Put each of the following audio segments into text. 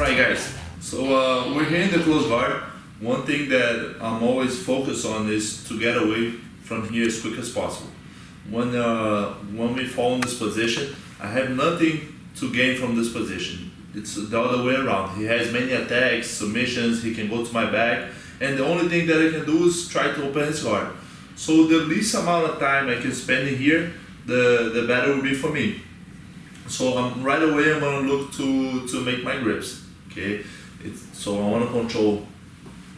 Alright guys, so we're here in the close guard. One thing that I'm always focused on is to get away from here as quick as possible. When we fall in this position, I have nothing to gain from this position. It's the other way around. He has many attacks, submissions, he can go to my back, and the only thing that I can do is try to open his guard. So the least amount of time I can spend in here, the better will be for me. So right away I'm going to look to make my grips. Okay, so I want to control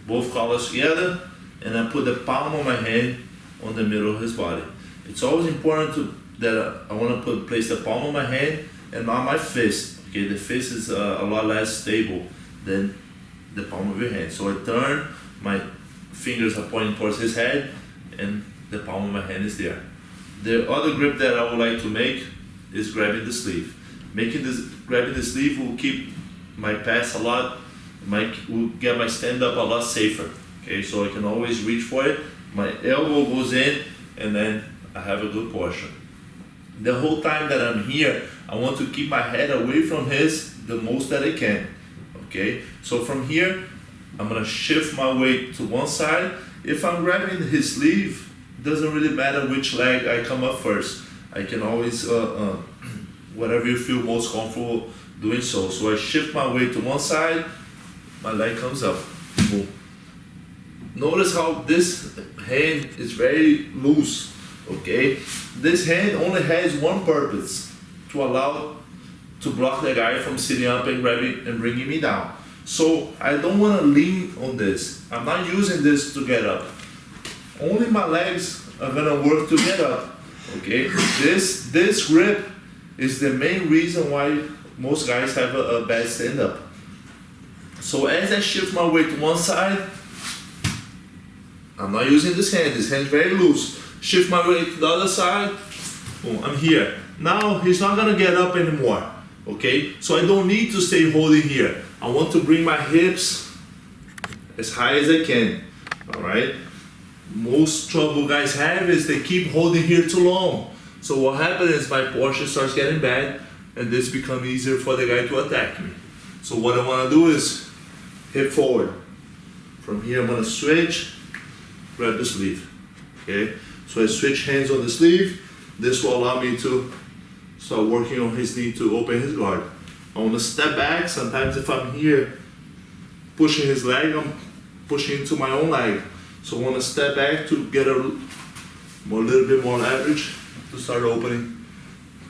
both collars together, and I put the palm of my hand on the middle of his body. It's always important that I want to place the palm of my hand and not my fist. Okay, the fist is a lot less stable than the palm of your hand. So I turn, my fingers are pointing towards his head, and the palm of my hand is there. The other grip that I would like to make is grabbing the sleeve. Grabbing the sleeve will keep my pass will get my stand up a lot safer. Okay, so I can always reach for it. My elbow goes in, and then I have a good posture. The whole time that I'm here, I want to keep my head away from his the most that I can. Okay, so from here, I'm gonna shift my weight to one side. If I'm grabbing his sleeve, it doesn't really matter which leg I come up first. I can always, whatever you feel most comfortable doing so. So I shift my weight to one side, my leg comes up, boom. Notice how this hand is very loose, okay? This hand only has one purpose, to block the guy from sitting up and grabbing and bringing me down. So I don't want to lean on this. I'm not using this to get up. Only my legs are gonna work to get up, okay? This grip is the main reason why most guys have a bad stand-up. So as I shift my weight to one side, I'm not using this hand is very loose. Shift my weight to the other side, boom, I'm here. Now he's not gonna get up anymore, okay? So I don't need to stay holding here. I want to bring my hips as high as I can, all right? Most trouble guys have is they keep holding here too long. So what happens is my posture starts getting bad, and this becomes easier for the guy to attack me. So what I want to do is hip forward. From here I'm going to switch, grab the sleeve. Okay, so I switch hands on the sleeve. This will allow me to start working on his knee to open his guard. I want to step back. Sometimes if I'm here pushing his leg, I'm pushing into my own leg. So I want to step back to get a little bit more leverage to start opening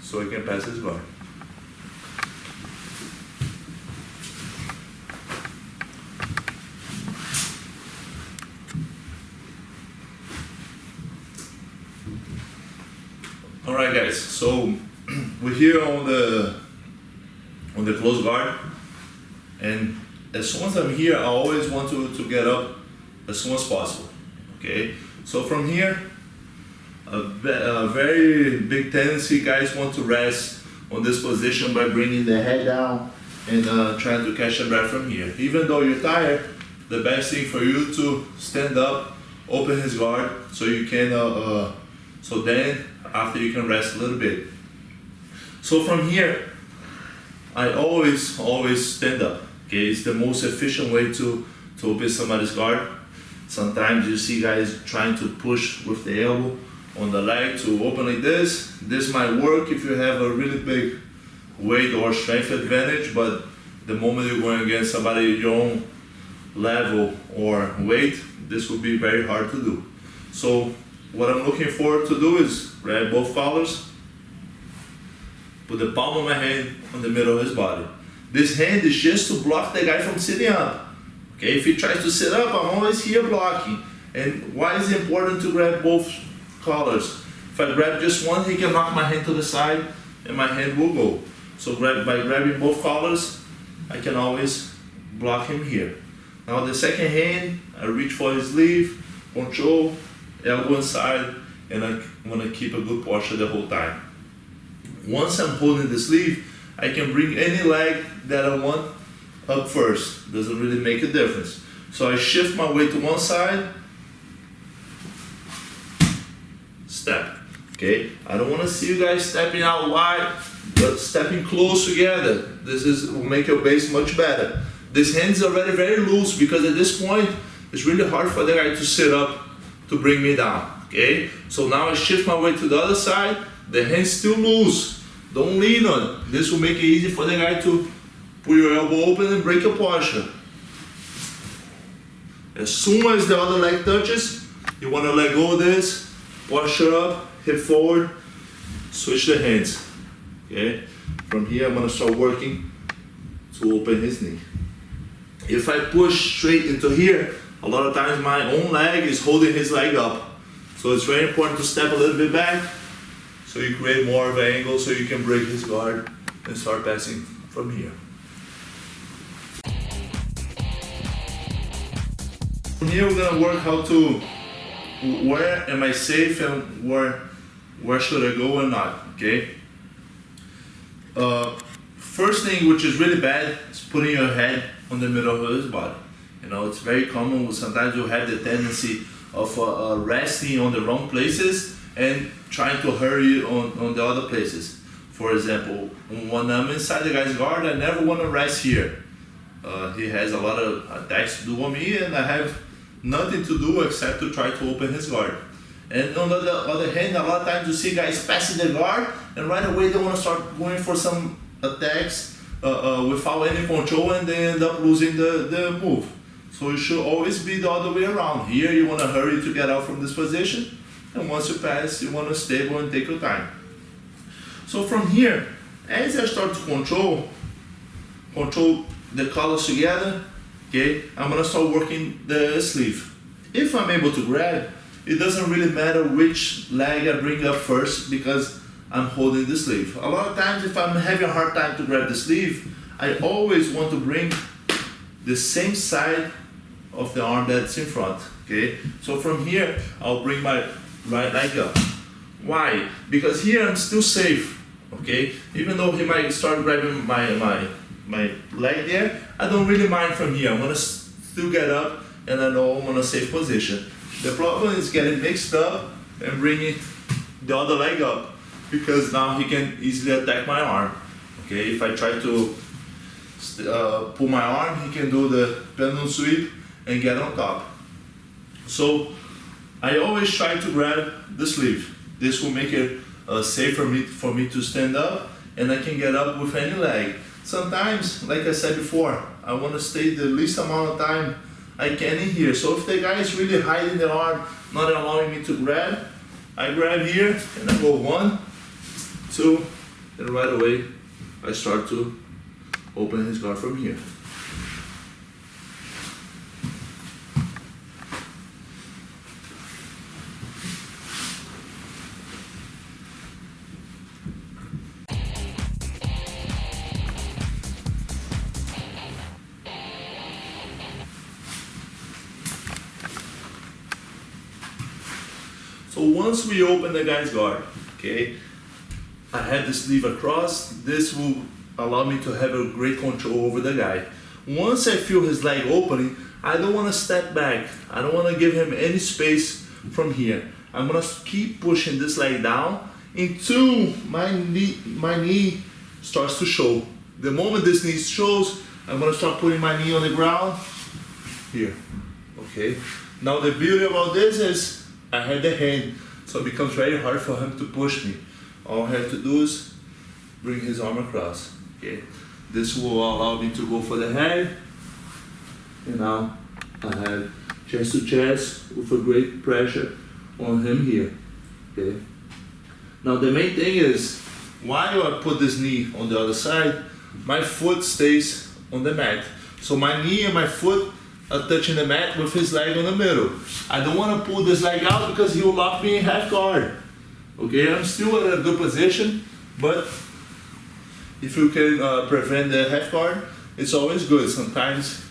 so I can pass his guard. Alright guys, so we're here on the close guard, and as soon as I'm here, I always want to get up as soon as possible. Okay, so from here, a very big tendency guys want to rest on this position by bringing the head down and trying to catch a breath from here. Even though you're tired, the best thing for you to stand up, open his guard, so you can so then after you can rest a little bit. So from here, I always stand up. Okay, it's the most efficient way to open somebody's guard. Sometimes you see guys trying to push with the elbow on the leg to open like this. This might work if you have a really big weight or strength advantage, but the moment you're going against somebody your own level or weight, this will be very hard to do. So what I'm looking forward to do is grab both collars, put the palm of my hand on the middle of his body. This hand is just to block the guy from sitting up. Okay, if he tries to sit up, I'm always here blocking. And why is it important to grab both collars? If I grab just one, he can knock my hand to the side and my hand will go. So by grabbing both collars, I can always block him here. Now the second hand, I reach for his sleeve, control, elbow inside, and I want to keep a good posture the whole time. Once I'm holding the sleeve, I can bring any leg that I want up first. Doesn't really make a difference. So I shift my weight to one side, step. Okay, I don't want to see you guys stepping out wide. but stepping close together. Will make your base much better. This hand is already very loose because at this point, it's really hard for the guy to sit up to bring me down, okay? So now I shift my weight to the other side, the hand's still loose. Don't lean on it. This will make it easy for the guy to pull your elbow open and break your posture. As soon as the other leg touches, you want to let go of this, posture up, hip forward, switch the hands, okay? From here, I'm going to start working to open his knee. If I push straight into here, a lot of times my own leg is holding his leg up. So it's very important to step a little bit back so you create more of an angle so you can break his guard and start passing from here. From here we're gonna work how to, where am I safe and where should I go and not, okay? First thing, which is really bad, is putting your head on the middle of his body. You know, it's very common. Sometimes you have the tendency of resting on the wrong places and trying to hurry on the other places. For example, when I'm inside the guy's guard, I never want to rest here. He has a lot of attacks to do on me and I have nothing to do except to try to open his guard. And on the other hand, a lot of times you see guys passing the guard and right away they want to start going for some attacks without any control and they end up losing the move. So it should always be the other way around. Here you want to hurry to get out from this position, and once you pass, you want to stable and take your time. So from here, as I start to control the colors together, okay, I'm going to start working the sleeve. If I'm able to grab, it doesn't really matter which leg I bring up first because I'm holding the sleeve. A lot of times if I'm having a hard time to grab the sleeve, I always want to bring the same side of the arm that's in front, okay? So from here, I'll bring my right leg up. Why? Because here I'm still safe, okay? Even though he might start grabbing my leg there, I don't really mind from here. I'm gonna still get up and I know I'm in a safe position. The problem is getting mixed up and bringing the other leg up because now he can easily attack my arm, okay? If I try to pull my arm, he can do the pendulum sweep and get on top. So I always try to grab the sleeve. This will make it safe for me to stand up and I can get up with any leg. Sometimes, like I said before, I want to stay the least amount of time I can in here. So if the guy is really hiding the arm, not allowing me to grab, I grab here and I go 1, 2, and right away I start to open his guard from here. So once we open the guy's guard, okay, I have the sleeve across. This will allow me to have a great control over the guy. Once I feel his leg opening, I don't want to step back. I don't want to give him any space from here. I'm going to keep pushing this leg down until my knee starts to show. The moment this knee shows, I'm going to start putting my knee on the ground here, okay? Now the beauty about this is I had the hand, so it becomes very hard for him to push me. All I have to do is bring his arm across, okay? This will allow me to go for the head, and now I have chest to chest with a great pressure on him here, okay? Now the main thing is, while I put this knee on the other side, my foot stays on the mat. So my knee and my foot are touching the mat with his leg on the middle. I don't want to pull this leg out because he will lock me in half guard. Okay, I'm still in a good position, but if you can prevent the half guard, it's always good. Sometimes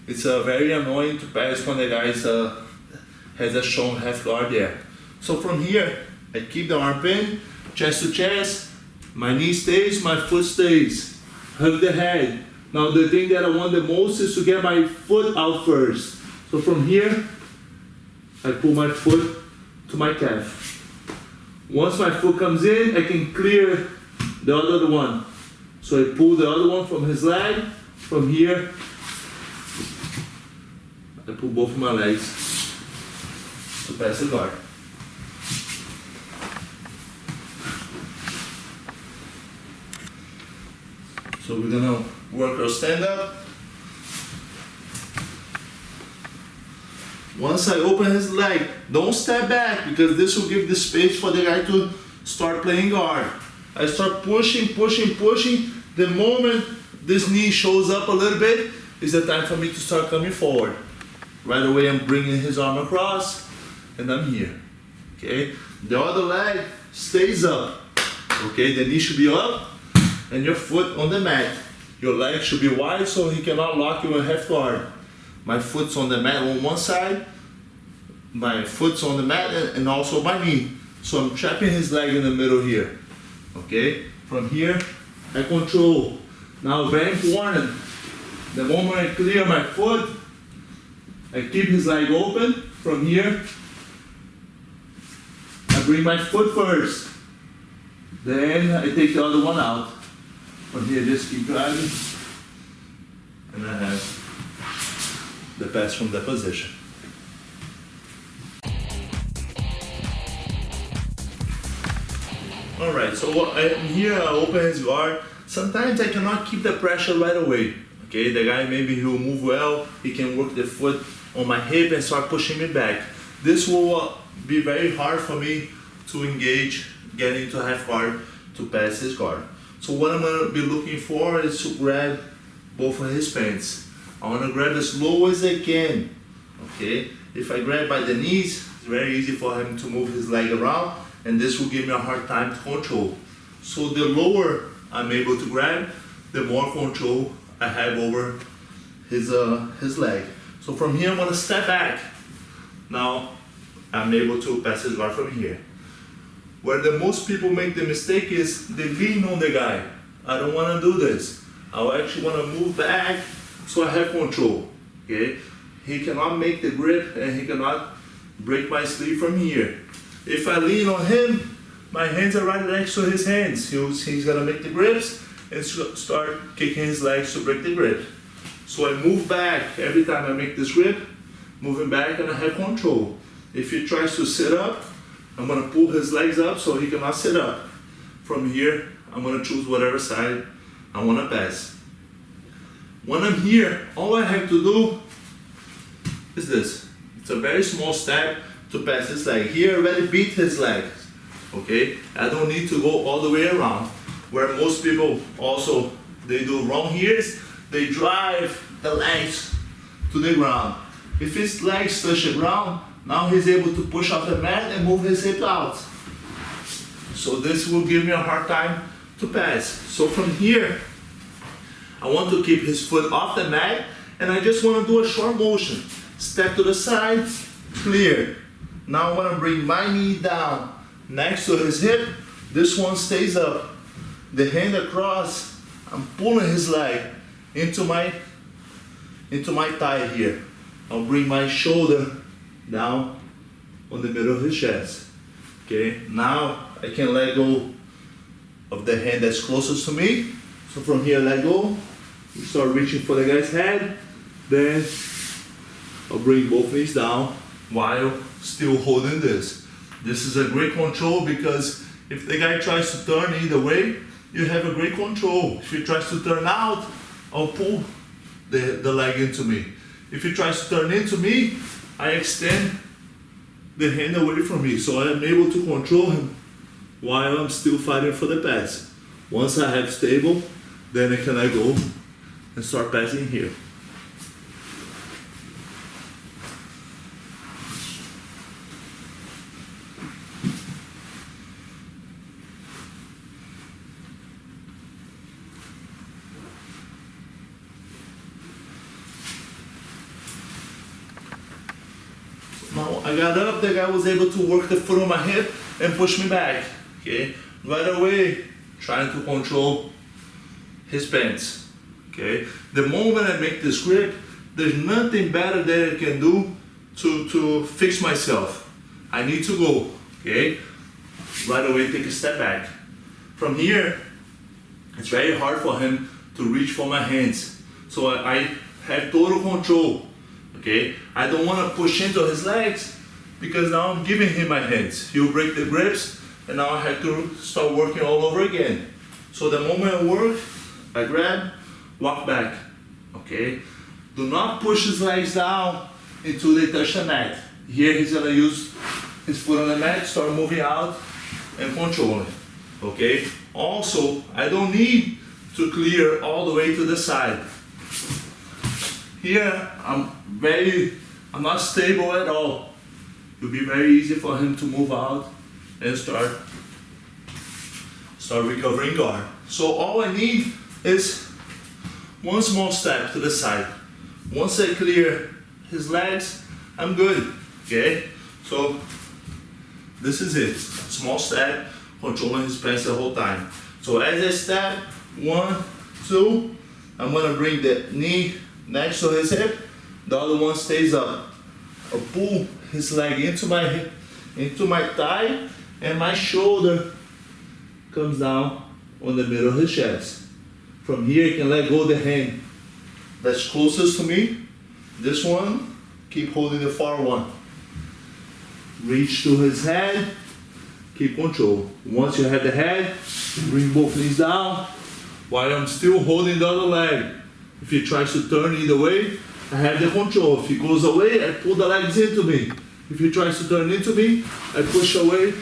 it's very annoying to pass when the guy has a strong half guard there. So from here, I keep the arm in, chest to chest, my knee stays, my foot stays. Hug the head. Now the thing that I want the most is to get my foot out first. So from here, I pull my foot to my calf. Once my foot comes in, I can clear the other one. So I pull the other one from his leg, from here. I pull both of my legs to pass the guard. So we're gonna work our stand up. Once I open his leg, don't step back because this will give the space for the guy to start playing guard. I start pushing. The moment this knee shows up a little bit, is the time for me to start coming forward. Right away I'm bringing his arm across and I'm here. Okay, the other leg stays up. Okay, the knee should be up and your foot on the mat. Your leg should be wide so he cannot lock you in half guard. My foot's on the mat on one side, my foot's on the mat and also my knee. So I'm trapping his leg in the middle here. Okay, from here I control. Now very important, the moment I clear my foot, I keep his leg open. From here, I bring my foot first. Then I take the other one out. From here, just keep driving. And I have the pass from that position. Alright, so I'm here, I open his guard. Sometimes I cannot keep the pressure right away. Okay, the guy maybe he'll move well, he can work the foot on my hip and start pushing me back. This will be very hard for me to engage, get into half guard to pass his guard. So what I'm gonna be looking for is to grab both of his pants. I wanna grab as low as I can. Okay, if I grab by the knees, it's very easy for him to move his leg around and this will give me a hard time to control. So the lower I'm able to grab, the more control I have over his leg. So from here I'm gonna step back. Now I'm able to pass his guard from here. Where the most people make the mistake is they lean on the guy. I don't wanna do this. I actually wanna move back so I have control. Okay? He cannot make the grip and he cannot break my sleeve from here. If I lean on him, my hands are right next to his hands. He's gonna make the grips and start kicking his legs to break the grip. So I move back every time I make this grip, moving back and I have control. If he tries to sit up, I'm gonna pull his legs up so he cannot sit up. From here, I'm gonna choose whatever side I wanna pass. When I'm here, all I have to do is this. It's a very small step to pass his leg. Here I already beat his leg. Okay, I don't need to go all the way around. Where most people also, they do wrong here is they drive the legs to the ground. If his legs touch the ground, now he's able to push off the mat and move his hip out. So this will give me a hard time to pass. So from here, I want to keep his foot off the mat and I just want to do a short motion. Step to the side, clear. Now I want to bring my knee down next to his hip. This one stays up. The hand across, I'm pulling his leg into my thigh here. I'll bring my shoulder down on the middle of his chest. Okay, now I can let go of the hand that's closest to me. So from here, let go. You start reaching for the guy's head. Then I'll bring both knees down while still holding this. This is a great control because if the guy tries to turn either way, you have a great control. If he tries to turn out, I'll pull the leg into me. If he tries to turn into me, I extend the hand away from me. So I am able to control him while I'm still fighting for the pass. Once I have stable, then I can let go and start passing here. Now I got up, the guy was able to work the foot on my hip and push me back. Okay, right away, trying to control his pants. Okay, the moment I make this grip, there's nothing better that I can do to fix myself. I need to go. Okay, right away, take a step back. From here, it's very hard for him to reach for my hands. So I have total control, okay? I don't want to push into his legs because now I'm giving him my hands. He'll break the grips and now I have to start working all over again. So the moment I work, I grab, walk back, okay? Do not push his legs down until they touch the mat. Here he's gonna use his foot on the mat, start moving out and controlling, okay? Also, I don't need to clear all the way to the side. Here, I'm not stable at all. It'll be very easy for him to move out and start recovering guard. So all I need is one small step to the side. Once I clear his legs, I'm good, okay? So this is it, small step, controlling his pants the whole time. So as I step, 1, 2, I'm gonna bring the knee next to his hip, the other one stays up. I'll pull his leg into my hip, into my thigh, and my shoulder comes down on the middle of his chest. From here, you can let go of the hand that's closest to me. This one, keep holding the far one. Reach to his head, keep control. Once you have the head, bring both knees down while I'm still holding the other leg. If he tries to turn either way, I have the control. If he goes away, I pull the legs into me. If he tries to turn into me, I push away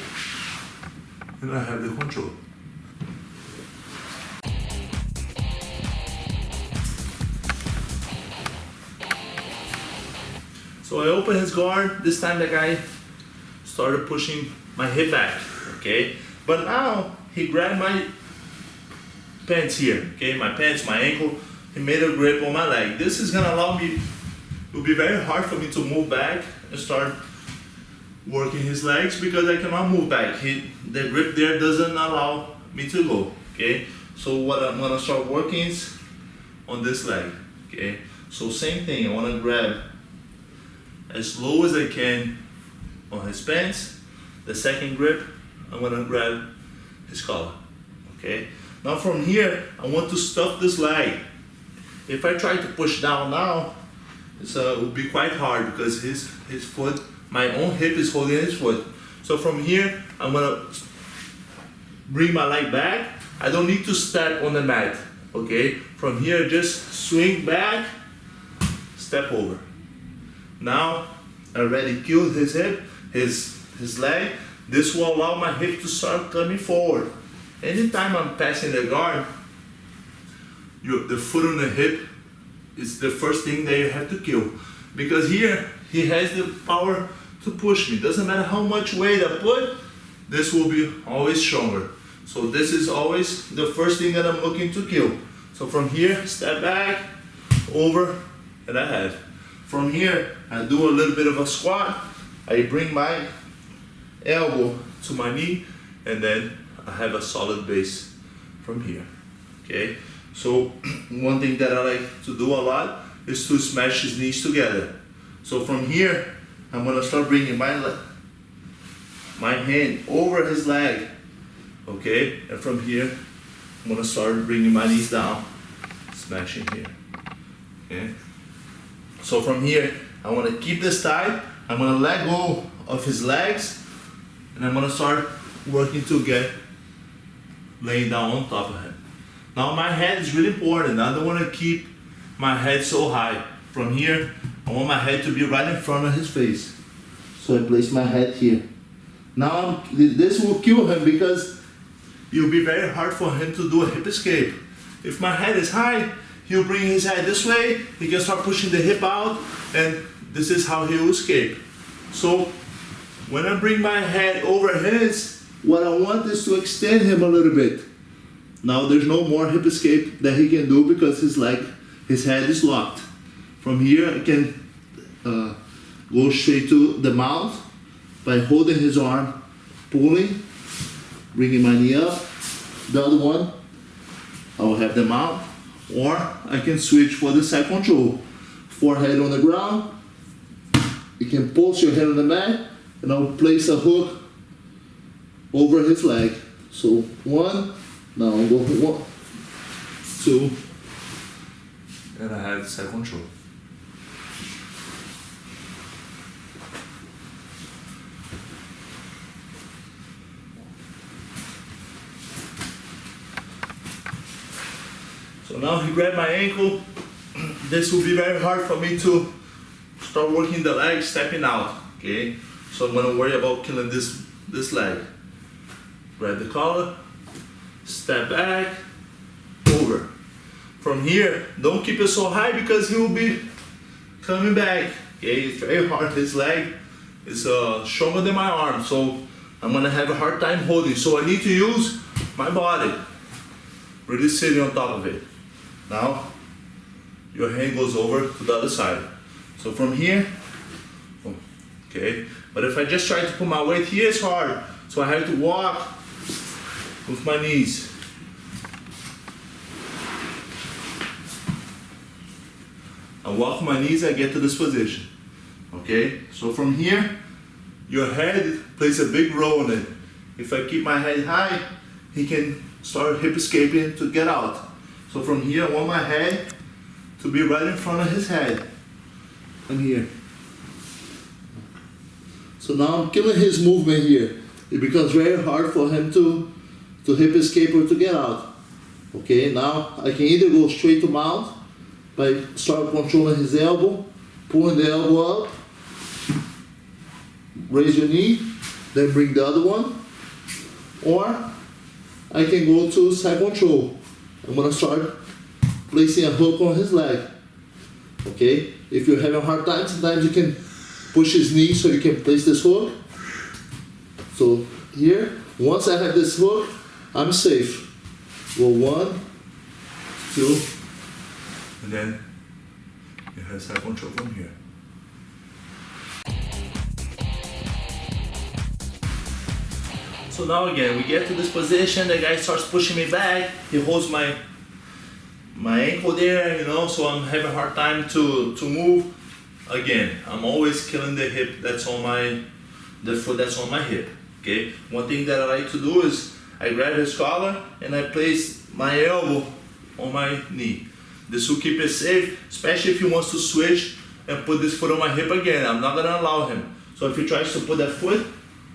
and I have the control. So I open his guard. This time the guy started pushing my hip back, okay? But now he grabbed my pants here, okay? My pants, my ankle. He made a grip on my leg. This is gonna allow me, it will be very hard for me to move back and start working his legs because I cannot move back. The grip there doesn't allow me to go, okay? So what I'm gonna start working is on this leg, okay? So same thing, I wanna grab as low as I can on his pants. The second grip, I'm gonna grab his collar, okay? Now from here, I want to stuff this leg. If I try to push down now, it will be quite hard because his foot, my own hip is holding his foot. So from here, I'm gonna bring my leg back. I don't need to step on the mat, okay? From here, just swing back, step over. Now, I already killed his hip, his leg. This will allow my hip to start coming forward. Anytime I'm passing the guard, the foot on the hip is the first thing that you have to kill. Because here, he has the power to push me. Doesn't matter how much weight I put, this will be always stronger. So this is always the first thing that I'm looking to kill. So from here, step back, over, and I have. From here, I do a little bit of a squat. I bring my elbow to my knee, and then I have a solid base from here, okay? So one thing that I like to do a lot is to smash his knees together. So from here, I'm gonna start bringing my hand over his leg, okay? And from here, I'm gonna start bringing my knees down, smashing here, okay? So from here, I wanna keep this tight. I'm gonna let go of his legs, and I'm gonna start working to get laying down on top of him. Now my head is really important. I don't want to keep my head so high. From here, I want my head to be right in front of his face. So I place my head here. Now this will kill him because it will be very hard for him to do a hip escape. If my head is high, he'll bring his head this way, he can start pushing the hip out, and this is how he will escape. So when I bring my head over his, what I want is to extend him a little bit. Now there's no more hip escape that he can do because his head is locked. From here I can go straight to the mouth by holding his arm, pulling, bringing my knee up. The other one, I will have the mouth, or I can switch for the side control. Forehead on the ground, you can pulse your head on the mat, and I'll place a hook over his leg. So one, now I'll go 2, and I have side control. So now he grabbed my ankle. This will be very hard for me to start working the leg, stepping out, okay? So I'm gonna worry about killing this leg. Grab the collar, step back, over. From here, don't keep it so high because he will be coming back, okay? It's very hard, his leg is stronger than my arm, so I'm gonna have a hard time holding. So I need to use my body, really sitting on top of it. Now, your hand goes over to the other side. So from here, okay, but if I just try to put my weight here, it's hard. So I have to walk with my knees. I walk with my knees, I get to this position, okay? So from here, your head plays a big role in it. If I keep my head high, he can start hip escaping to get out. So from here, I want my head to be right in front of his head. And here. So now I'm killing his movement here. It becomes very hard for him to hip escape or to get out. Okay, now I can either go straight to mount by start controlling his elbow, pulling the elbow up, raise your knee, then bring the other one, or I can go to side control. I'm gonna start placing a hook on his leg. Okay, if you're having a hard time, sometimes you can push his knee so you can place this hook. So here, once I have this hook, I'm safe. Go 1, 2, and then you have side control from here. So now again, we get to this position, the guy starts pushing me back, he holds my ankle there, you know, so I'm having a hard time to move. Again, I'm always killing the hip that's on the foot that's on my hip, okay? One thing that I like to do is I grab his collar and I place my elbow on my knee. This will keep it safe, especially if he wants to switch and put this foot on my hip again. I'm not gonna allow him. So if he tries to put that foot,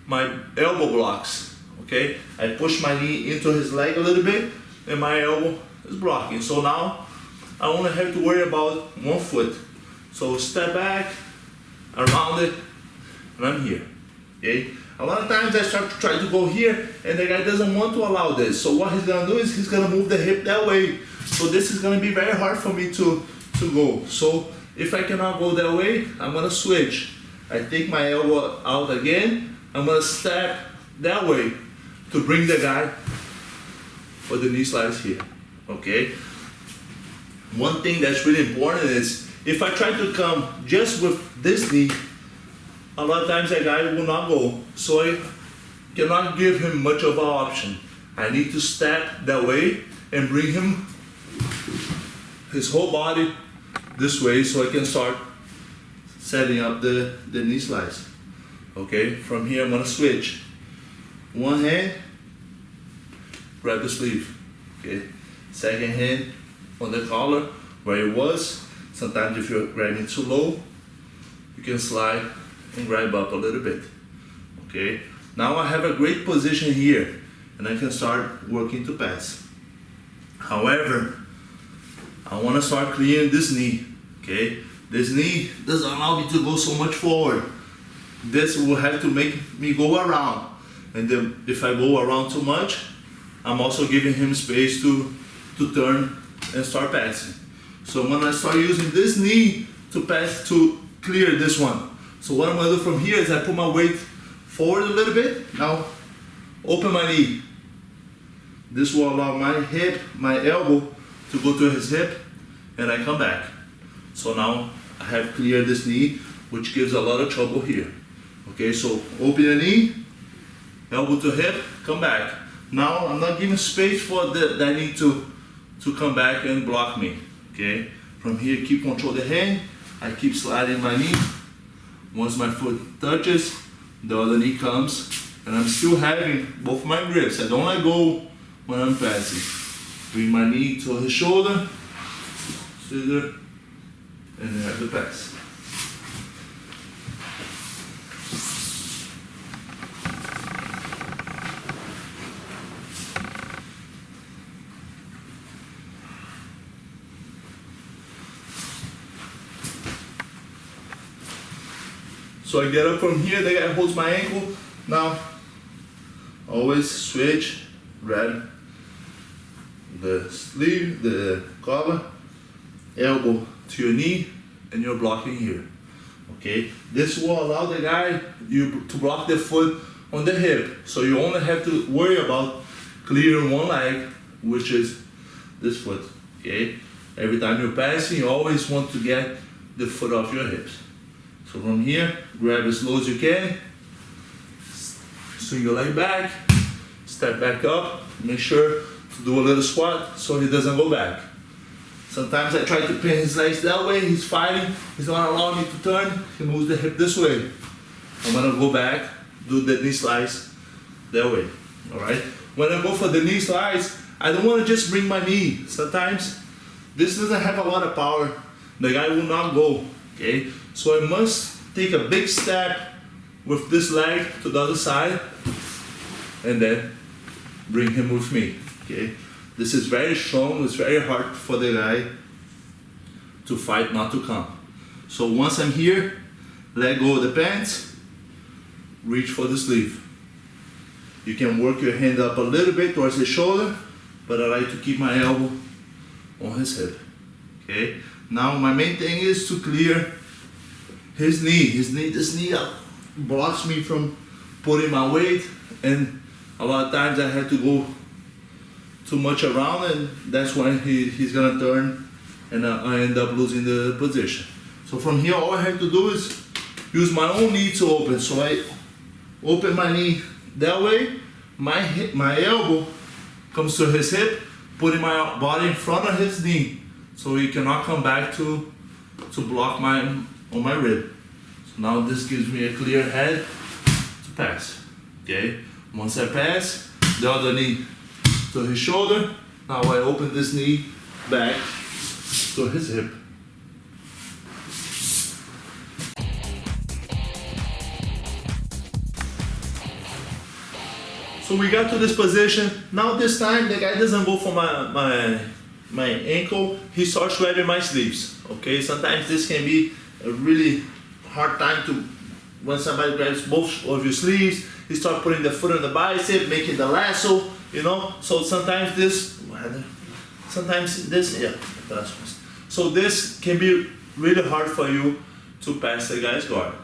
my elbow blocks, okay? I push my knee into his leg a little bit and my elbow is blocking. So now I only have to worry about one foot. So step back, around it, and I'm here, okay? A lot of times I start to try to go here and the guy doesn't want to allow this. So what he's gonna do is he's gonna move the hip that way. So this is gonna be very hard for me to go. So if I cannot go that way, I'm gonna switch. I take my elbow out again, I'm gonna step that way to bring the guy for the knee slides here, okay? One thing that's really important is if I try to come just with this knee, a lot of times that guy will not go. So I cannot give him much of an option. I need to step that way and bring him, his whole body this way so I can start setting up the knee slides. Okay, from here I'm gonna switch. One hand, grab the sleeve. Okay, second hand on the collar where it was. Sometimes if you're grabbing too low, you can slide and grab up a little bit. Okay, now I have a great position here and I can start working to pass. However, I want to start clearing this knee. Okay, this knee doesn't allow me to go so much forward. This will have to make me go around, and then if I go around too much, I'm also giving him space to turn and start passing. So I'm gonna start using this knee to pass, to clear this one. So what I'm gonna do from here is I put my weight forward a little bit. Now open my knee. This will allow my hip, my elbow to go to his hip, and I come back. So now I have cleared this knee, which gives a lot of trouble here. Okay, so open the knee, elbow to hip, come back. Now I'm not giving space for that knee to come back and block me. Okay, from here keep control the hand, I keep sliding my knee. Once my foot touches, the other knee comes, and I'm still having both my grips. I don't let go when I'm passing. Bring my knee to his shoulder, scissor, and then have the pass. So I get up from here, the guy holds my ankle. Now, always switch, grab the sleeve, the collar, elbow to your knee, and you're blocking here. Okay, this will allow the guy to block the foot on the hip. So you only have to worry about clearing one leg, which is this foot. Okay, every time you're passing, you always want to get the foot off your hips. So from here, grab as low as you can, swing your leg back, step back up, make sure to do a little squat so he doesn't go back. Sometimes I try to pin his legs that way, he's fighting, he's not allowing me to turn, he moves the hip this way. I'm gonna go back, do the knee slice that way, all right? When I go for the knee slice, I don't wanna just bring my knee. Sometimes this doesn't have a lot of power, the guy will not go, okay? So I must take a big step with this leg to the other side and then bring him with me, okay? This is very strong, it's very hard for the guy to fight not to come. So once I'm here, let go of the pants, reach for the sleeve. You can work your hand up a little bit towards his shoulder, but I like to keep my elbow on his hip, okay? Now my main thing is to clear his knee. This knee blocks me from putting my weight, and a lot of times I have to go too much around, and that's when he's gonna turn and I end up losing the position. So from here, all I have to do is use my own knee to open. So I open my knee that way, my elbow comes to his hip, putting my body in front of his knee, so he cannot come back to block on my rib. So now this gives me a clear head to pass, okay? Once I pass, the other knee to his shoulder. Now I open this knee back to his hip. So we got to this position. Now this time the guy doesn't go for my ankle, he starts grabbing my sleeves, okay? Sometimes this can be a really hard time when somebody grabs both of your sleeves, he starts putting the foot on the bicep, making the lasso, you know? So sometimes this, yeah. So this can be really hard for you to pass the guy's guard,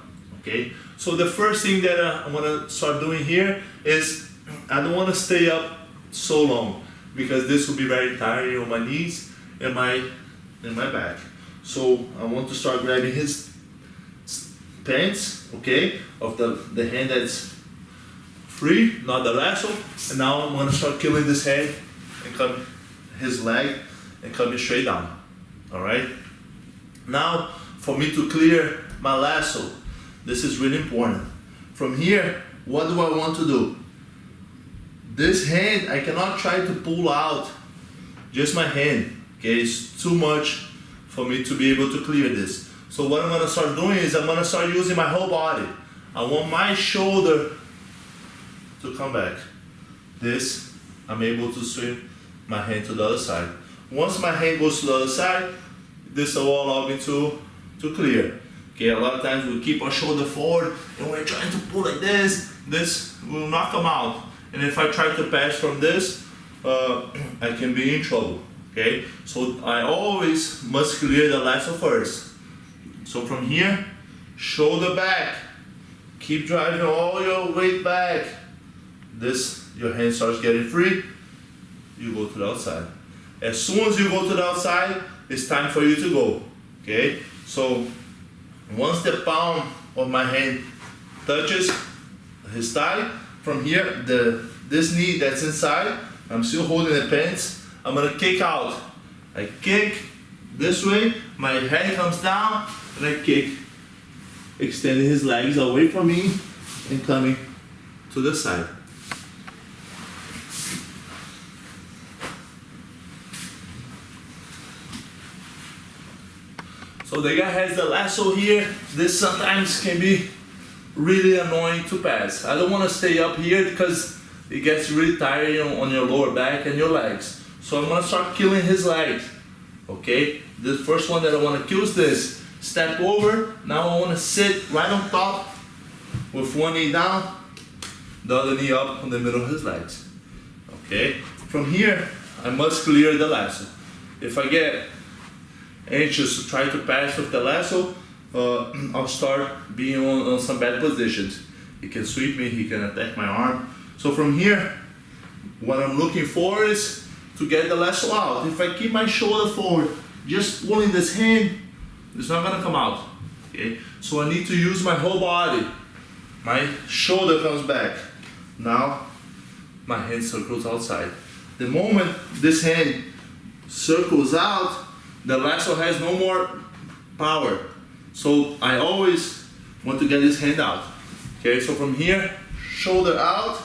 okay? So the first thing that I'm gonna start doing here is, I don't wanna stay up so long, because this will be very tiring on my knees and my back. So I want to start grabbing his pants, okay, of the hand that's free, not the lasso. And now I'm gonna start killing this head and come his leg and coming straight down. All right. Now for me to clear my lasso, this is really important. From here, what do I want to do? This hand, I cannot try to pull out just my hand, okay? It's too much for me to be able to clear this. So what I'm gonna start doing is I'm gonna start using my whole body. I want my shoulder to come back. This, I'm able to swing my hand to the other side. Once my hand goes to the other side, this will allow me to clear. Okay, a lot of times we keep our shoulder forward and we're trying to pull like this will knock them out. And if I try to pass from this, I can be in trouble, okay? So I always must clear the lasso first. So from here, shoulder back, keep driving all your weight back. Your hand starts getting free, you go to the outside. As soon as you go to the outside, it's time for you to go, okay? So once the palm of my hand touches his thigh, from here, this knee that's inside, I'm still holding the pants, I'm gonna kick out. I kick this way, my head comes down, and I kick, extending his legs away from me and coming to the side. So the guy has the lasso here. This sometimes can be really annoying to pass. I don't want to stay up here because it gets really tiring on your lower back and your legs. So I'm gonna start killing his legs. Okay, the first one that I want to kill is this. Step over. Now I want to sit right on top with one knee down, the other knee up on the middle of his legs. Okay, from here I must clear the lasso. If I get anxious to try to pass with the lasso, I'll start being on some bad positions. He can sweep me, he can attack my arm. So from here, what I'm looking for is to get the lasso out. If I keep my shoulder forward, just pulling this hand, it's not gonna come out. Okay, so I need to use my whole body. My shoulder comes back. Now, my hand circles outside. The moment this hand circles out, the lasso has no more power. So I always want to get this hand out. Okay, so from here, shoulder out,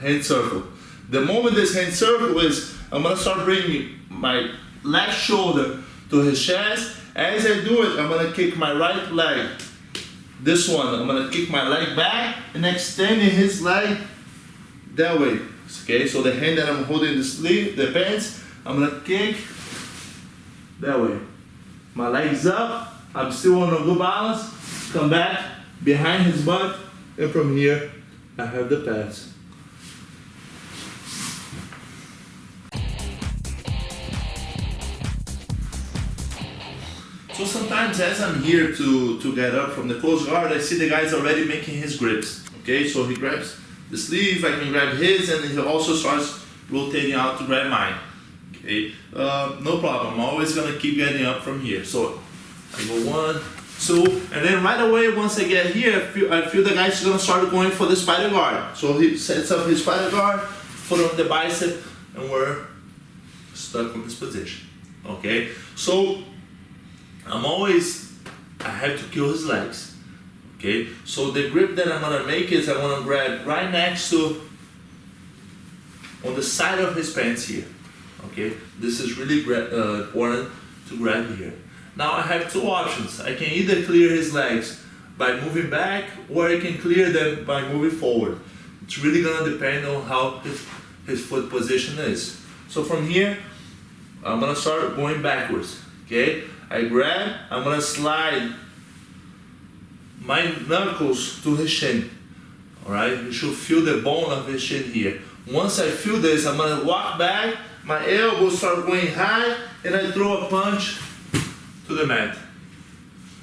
hand circle. The moment this hand circle is, I'm gonna start bringing my left shoulder to his chest. As I do it, I'm gonna kick my right leg. This one, I'm gonna kick my leg back and extending his leg that way. Okay, so the hand that I'm holding the sleeve, the pants, I'm gonna kick that way. My legs up, I'm still on a good balance. Come back behind his butt, and from here, I have the pass. So sometimes as I'm here to get up from the close guard, I see the guy's already making his grips. Okay, so he grabs the sleeve, I can grab his, and he also starts rotating out to grab mine. Okay, no problem, I'm always gonna keep getting up from here. So I go 1, 2, and then right away once I get here, I feel the guy's gonna start going for the spider guard. So he sets up his spider guard, foot on the bicep, and we're stuck in this position. Okay, so I have to kill his legs. Okay, so the grip that I'm gonna make is I wanna grab right next to, on the side of his pants here. Okay, this is really important to grab here. Now I have two options. I can either clear his legs by moving back, or I can clear them by moving forward. It's really gonna depend on how his foot position is. So from here, I'm gonna start going backwards. Okay, I grab, I'm gonna slide my knuckles to his shin. Alright, you should feel the bone of his shin here. Once I feel this, I'm gonna walk back, my elbows start going high, and I throw a punch to the mat.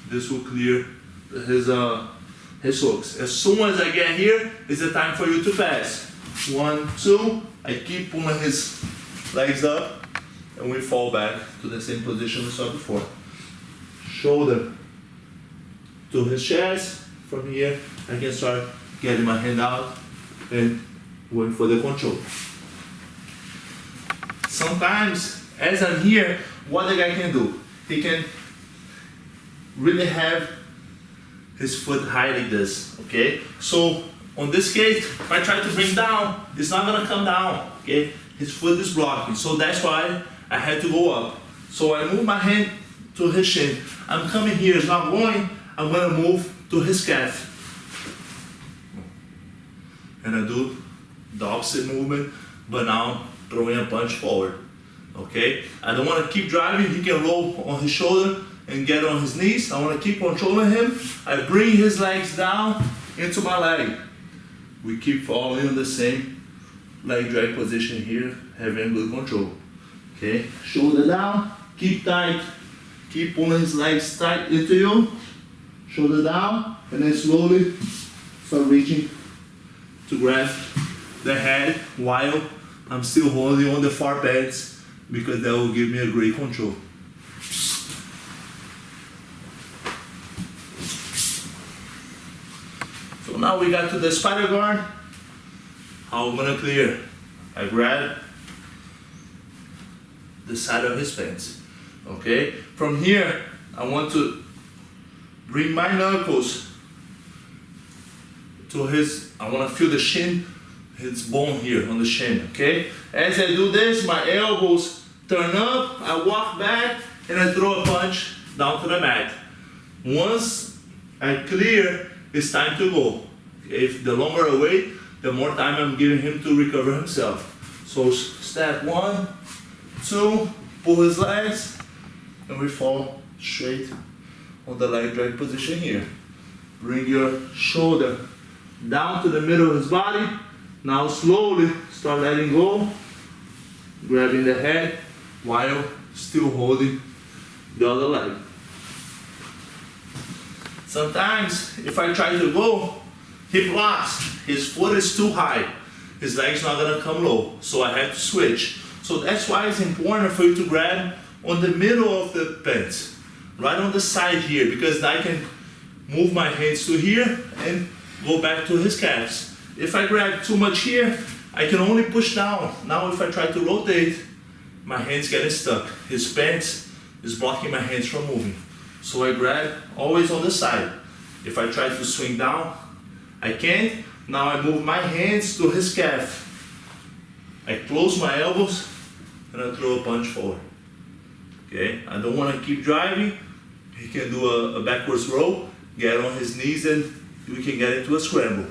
This will clear his hooks. As soon as I get here, it's the time for you to pass. 1, 2, I keep pulling his legs up, and we fall back to the same position we saw before. Shoulder to his chest. From here, I can start getting my hand out and going for the control. Sometimes, as I'm here, what the guy can do, he can really have his foot high like this, okay? So, on this case, if I try to bring down, it's not gonna come down, okay? His foot is blocking, so that's why I had to go up. So I move my hand to his shin. I'm coming here, it's not going, I'm gonna move to his calf. And I do the opposite movement, but now throwing a punch forward, okay? I don't wanna keep driving, he can roll on his shoulder and get on his knees. I wanna keep controlling him. I bring his legs down into my leg. We keep falling in the same leg drag position here, having good control. Okay, shoulder down, keep tight, keep pulling his legs tight into you, shoulder down, and then slowly start reaching to grab the head while I'm still holding on the far pads, because that will give me a great control. So now we got to the spider guard. How I'm gonna clear? I grab the side of his pants. Okay? From here, I want to bring my knuckles to his, I want to feel the shin, his bone here on the shin, okay? As I do this, my elbows turn up, I walk back, and I throw a punch down to the mat. Once I clear, it's time to go. If the longer I wait, the more time I'm giving him to recover himself. So step 1, 2, pull his legs, and we fall straight on the leg drag position here. Bring your shoulder down to the middle of his body. Now slowly start letting go, grabbing the head while still holding the other leg. Sometimes if I try to go, he blocks. His foot is too high. His leg's not gonna come low, so I have to switch. So that's why it's important for you to grab on the middle of the pants, right on the side here, because I can move my hands to here and go back to his calves. If I grab too much here, I can only push down. Now if I try to rotate, my hand's getting stuck. His pants is blocking my hands from moving. So I grab always on the side. If I try to swing down, I can't. Now I move my hands to his calf. I close my elbows and I throw a punch forward. Okay, I don't want to keep driving. He can do a backwards roll, get on his knees, and we can get into a scramble.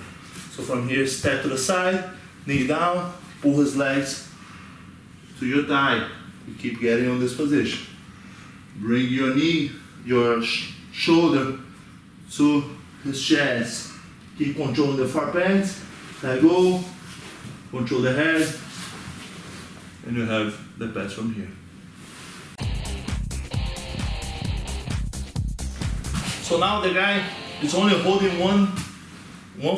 So from here, step to the side, knee down, pull his legs to your thigh. You keep getting on this position. Bring your knee, your shoulder to his chest. Keep controlling the far pants. Let go. Control the head. And you have the pass from here. So now the guy is only holding one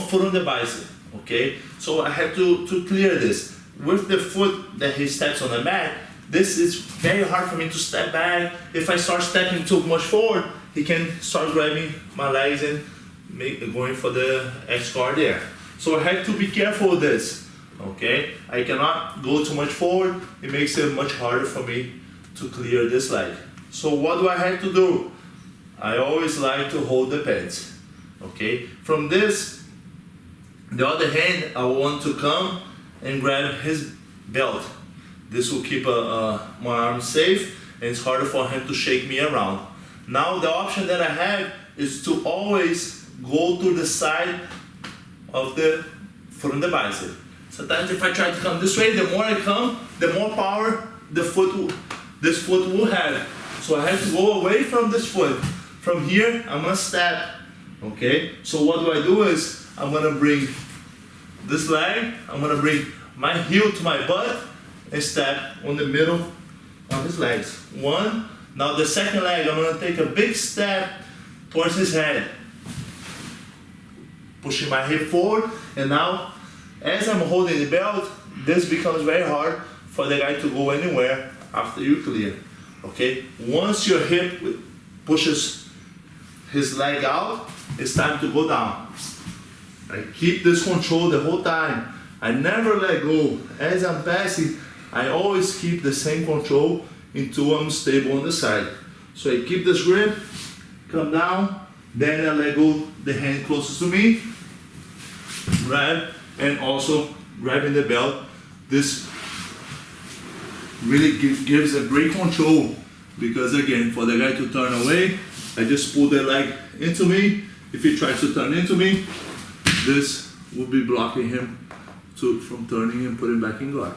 foot on the bicep. Okay? So I have to clear this. With the foot that he steps on the mat, this is very hard for me to step back. If I start stepping too much forward, he can start grabbing my legs and going for the X guard there. So I have to be careful with this. Okay, I cannot go too much forward. It makes it much harder for me to clear this leg. So what do I have to do? I always like to hold the pants. Okay, from this, the other hand, I want to come and grab his belt. This will keep my arm safe, and it's harder for him to shake me around. Now the option that I have is to always go to the side of the foot on the bicep. Sometimes if I try to come this way, the more I come, the more power this foot will have. So I have to go away from this foot. From here, I'm gonna step. Okay? So what do is, I'm gonna bring this leg, I'm gonna bring my heel to my butt and step on the middle of his legs. One. Now the second leg, I'm gonna take a big step towards his head. Pushing my hip forward, and now as I'm holding the belt, this becomes very hard for the guy to go anywhere after you clear. Okay? Once your hip pushes his leg out, it's time to go down. I keep this control the whole time. I never let go. As I'm passing, I always keep the same control until I'm stable on the side. So I keep this grip, come down, then I let go the hand closest to me, grab, and also grabbing the belt. This really gives a great control, because again, for the guy to turn away, I just pull the leg into me. If he tries to turn into me, this will be blocking him from turning and putting back in guard.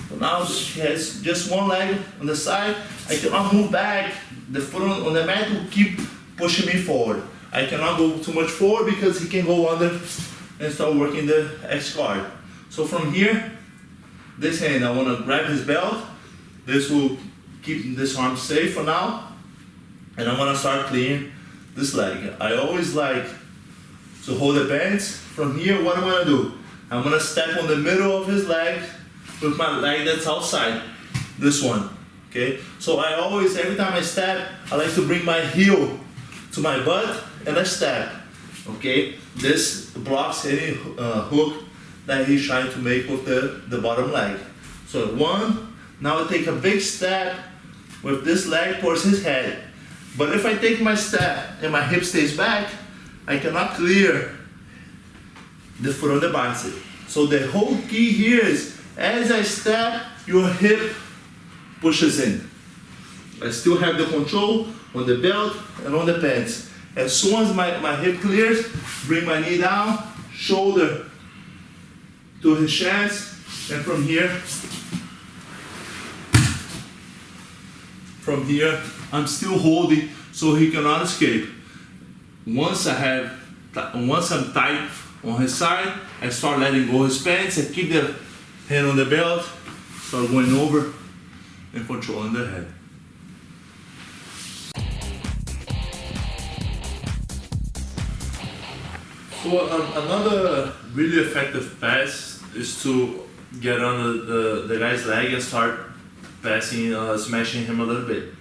So now he has just one leg on the side. I cannot move back. The foot on the mat will keep pushing me forward. I cannot go too much forward because he can go under and start working the X guard. So from here, this hand, I want to grab his belt. This will keep this arm safe for now. And I'm going to start clearing this leg. I always like to hold the pants. From here, what I'm going to do? I'm going to step on the middle of his leg with my leg that's outside. This one. Okay? So I always, every time I step, I like to bring my heel to my butt and I step. Okay? This blocks any hook that he's trying to make with the bottom leg. So one, now I take a big step with this leg towards his head. But if I take my step and my hip stays back, I cannot clear the foot on the bicep. So the whole key here is, as I step, your hip pushes in. I still have the control on the belt and on the pants. As soon as my hip clears, bring my knee down, shoulder to his chest, and from here, I'm still holding so he cannot escape. Once I'm tight on his side, I start letting go his pants and keep the hand on the belt, start going over and controlling the head. So another really effective pass is to get on the guy's leg and start passing, smashing him a little bit.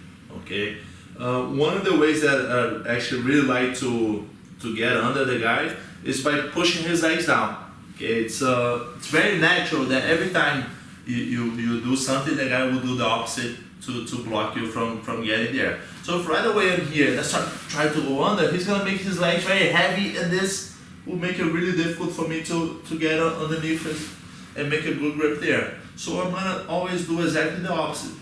Okay. One of the ways that I actually really like to get under the guy is by pushing his legs down. Okay. It's very natural that every time you do something, the guy will do the opposite to block you from getting there. So if right away I'm here and I start trying to go under, he's gonna make his legs very heavy, and this will make it really difficult for me to get underneath it and make a good grip there. So I'm gonna always do exactly the opposite.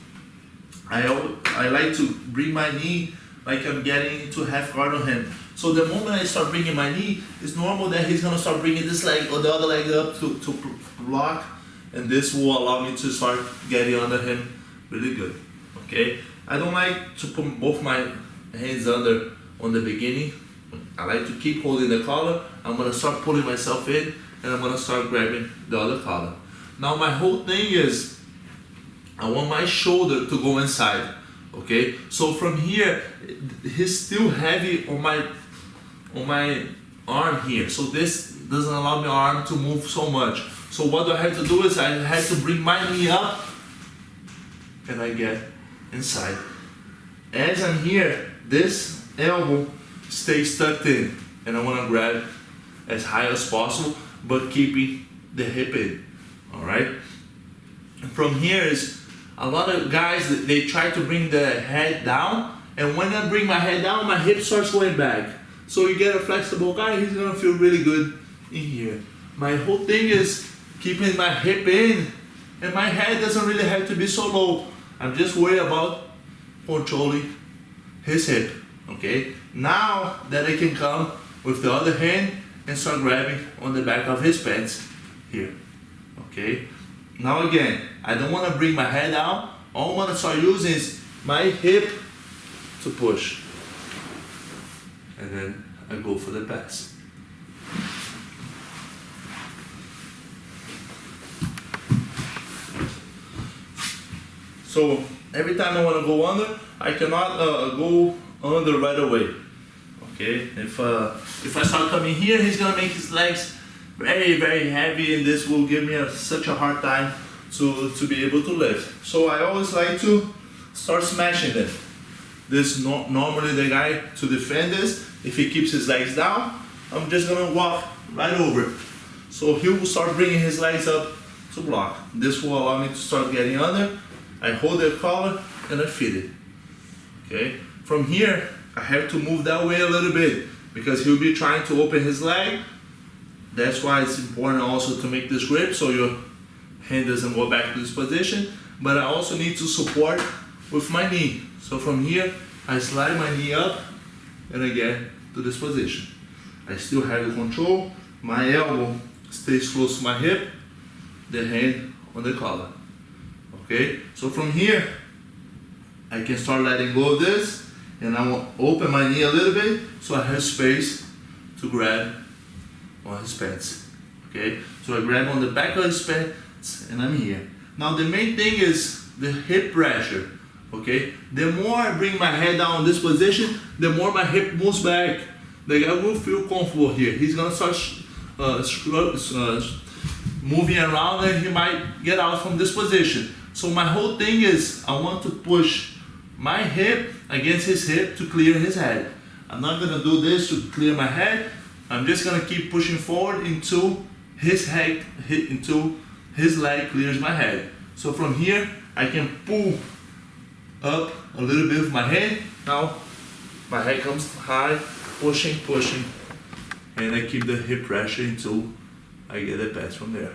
I like to bring my knee like I'm getting into half guard on him. So the moment I start bringing my knee, it's normal that he's gonna start bringing this leg or the other leg up to block, and this will allow me to start getting under him really good. Okay, I don't like to put both my hands under on the beginning. I like to keep holding the collar. I'm gonna start pulling myself in, and I'm gonna start grabbing the other collar. Now my whole thing is, I want my shoulder to go inside. Okay, so from here, he's still heavy on my arm here. So this doesn't allow my arm to move so much. So what I have to do is I have to bring my knee up, and I get inside. As I'm here, this elbow stays tucked in, and I want to grab as high as possible, but keeping the hip in. All right. And from here is a lot of guys, they try to bring the head down, and when I bring my head down, my hip starts going back. So you get a flexible guy, he's gonna feel really good in here. My whole thing is keeping my hip in, and my head doesn't really have to be so low. I'm just worried about controlling his hip. Okay, now that I can come with the other hand and start grabbing on the back of his pants here. Okay, now again, I don't want to bring my head out. All I want to start using is my hip to push, and then I go for the pass. So every time I want to go under, I cannot go under right away. Okay, if I start coming here, he's gonna make his legs very, very heavy, and this will give me such a hard time to be able to lift. So I always like to start smashing them. This normally the guy to defend this, if he keeps his legs down, I'm just gonna walk right over it. So he will start bringing his legs up to block. This will allow me to start getting under. I hold the collar and I feed it. Okay. From here, I have to move that way a little bit because he'll be trying to open his leg. That's why it's important also to make this grip so your hand doesn't go back to this position. But I also need to support with my knee. So from here, I slide my knee up and I get to this position. I still have the control. My elbow stays close to my hip, the hand on the collar. Okay, so from here, I can start letting go of this, and I will open my knee a little bit so I have space to grab on his pants. Okay, so I grab on the back of his pants and I'm here. Now the main thing is the hip pressure. Okay, the more I bring my head down in this position, the more my hip moves back. The guy will feel comfortable here. He's gonna start moving around, and he might get out from this position. So my whole thing is I want to push my hip against his hip to clear his head. I'm not gonna do this to clear my head. I'm just gonna keep pushing forward until his leg clears my head. So from here, I can pull up a little bit with my hand. Now my head comes high, pushing, and I keep the hip pressure until I get a pass from there.